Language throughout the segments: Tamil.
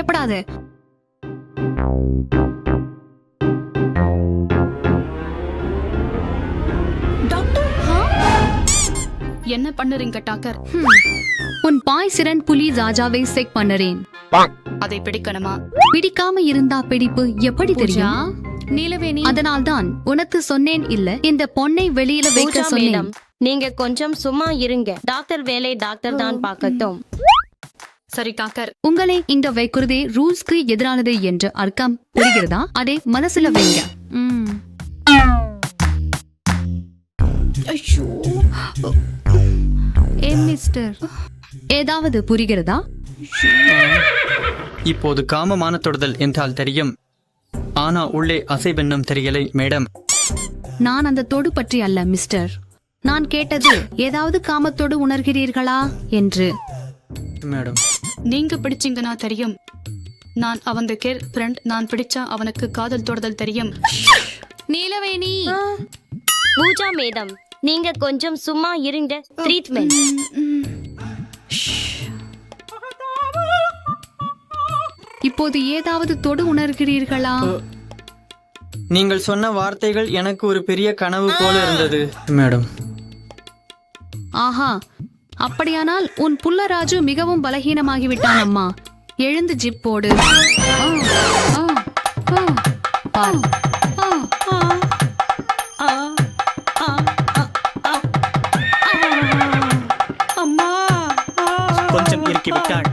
பயப்படாத. டாக்டர் என்ன பண்ணுறீங்க டாக்டர்? உன் பாய் சிரன் புலி ராஜாவை செக் பண்ணுறேன். அதை பிடிக்கணுமா? பிடிக்காம இருந்தா பிடிப்பு எப்படி தெரியும்? நீலவேணி, அதனால்தான் உனக்கு சொன்னேன் இல்ல, இந்த பொண்ணை வெளியில வைக்க சொன்னேன். நீங்க கொஞ்சம் சும்மா இருங்க. டாக்டர் வேலை டாக்டர் தான் பார்க்கட்டும். சரி டாக்டர். உங்களை இங்க வைக்கிறதே ரூல்ஸ்க்கு எதிரானது என்று அர்த்தம் புரிகிறதா? அதை மனசுல வைங்க. மிஸ்டர், ஏதாவது புரிகிறதா? இப்போது காமமான தொடுதல் என்றால் தெரியும், ஆனா உள்ளே அசைவென்னும் தெரியலை மேடம். நான் அந்த தொடு பற்றி அல்ல மிஸ்டர், நான் கேட்டது ஏதாவது காமத்தோடு உணர்கிறீர்களா என்று. மேடம், நீங்க பிடிச்சீங்கன்னா தெரியும். நான் அவன் கேர் ஃப்ரெண்ட். நான் பிடிச்சா அவனுக்கு காதல் தொடுதல் தெரியும். நீலவேணி. பூஜா மேடம், நீங்க கொஞ்சம் சும்மா இருங்க. ட்ரீட்மெண்ட். இப்போது ஏதாவது தொடு உணர்கிறீர்களா? நீங்கள் சொன்ன வார்த்தைகள் எனக்கு ஒரு பெரிய கனவு போல இருந்தது மேடம். ஆஹா, அப்படியானால் உன் புல்லராஜு மிகவும் பலகீனமாகிவிட்டான் அம்மா. எழுந்து ஜிப் போடு. கொஞ்சம் இறுக்கிவிட்டாள்.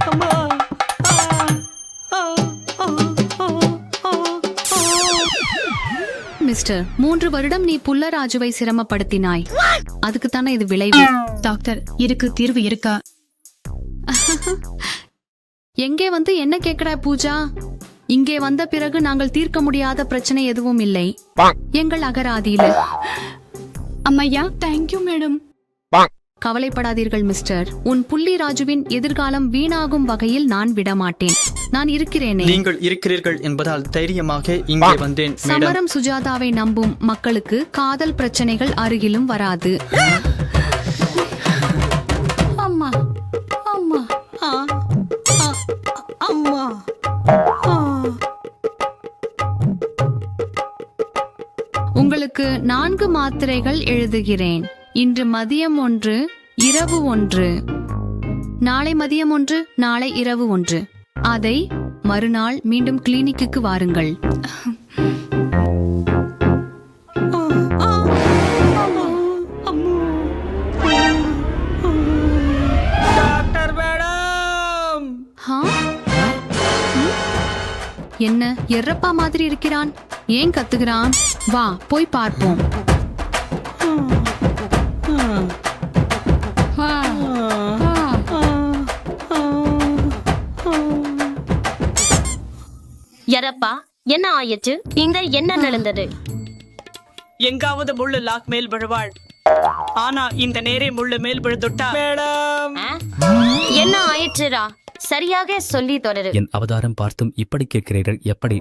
மிஸ்டர், 3 வருடம் நீ புல்லராஜுவை சிரமப்படுத்தினாய். அதுக்கு தானே இது விளைவு. டாக்டர், இதுக்கு தீர்வு இருக்கா? எங்கே வந்து என்ன கேட்கிறாய் பூஜா? இங்கே வந்த பிறகு நாங்கள் தீர்க்க முடியாத பிரச்சனை எதுவும் இல்லை எங்கள் அகராதியில. அம்மையா, தேங்க்யூ மேடம். கவலைப்படாதீர்கள் மிஸ்டர், உன் புள்ளி ராஜுவின் எதிர்காலம் வீணாகும் வகையில் நான் விடமாட்டேன். நான் இருக்கிறேனே. நீங்கள் இருக்கிறீர்கள் என்பதால் தைரியமாக இங்கே வந்தேன் மேடம். சமரம் சுஜாதாவை நம்பும் மக்களுக்கு காதல் பிரச்சனைகள் அருகிலும் வராது. அம்மா, அம்மா, அம்மா. உங்களுக்கு 4 மாத்திரைகள் எழுதுகிறேன். இன்று மதியம் 1, இரவு 1, நாளை மதியம் 1, நாளை இரவு 1. அதை மறுநாள் மீண்டும் கிளினிக்கு வாருங்கள். Doctor madam. என்ன எர்ரப்பா மாதிரி இருக்கிறான்? ஏன் கத்துகிறான்? வா போய் பார்ப்போம். எரப்பா, என்ன ஆயிற்று? இங்க என்ன நடந்தது? எங்காவது முள்ளு லாக் மேல் விழுவாள், ஆனா இந்த நேரே முள்ளு மேல் விழுதுட்டா மேடம். என்ன ஆயிற்றுரா? சரியாக சொல்லி தொடரு. என் அவதாரம் பார்த்தும் இப்படி கேட்கிறீர்கள் எப்படி?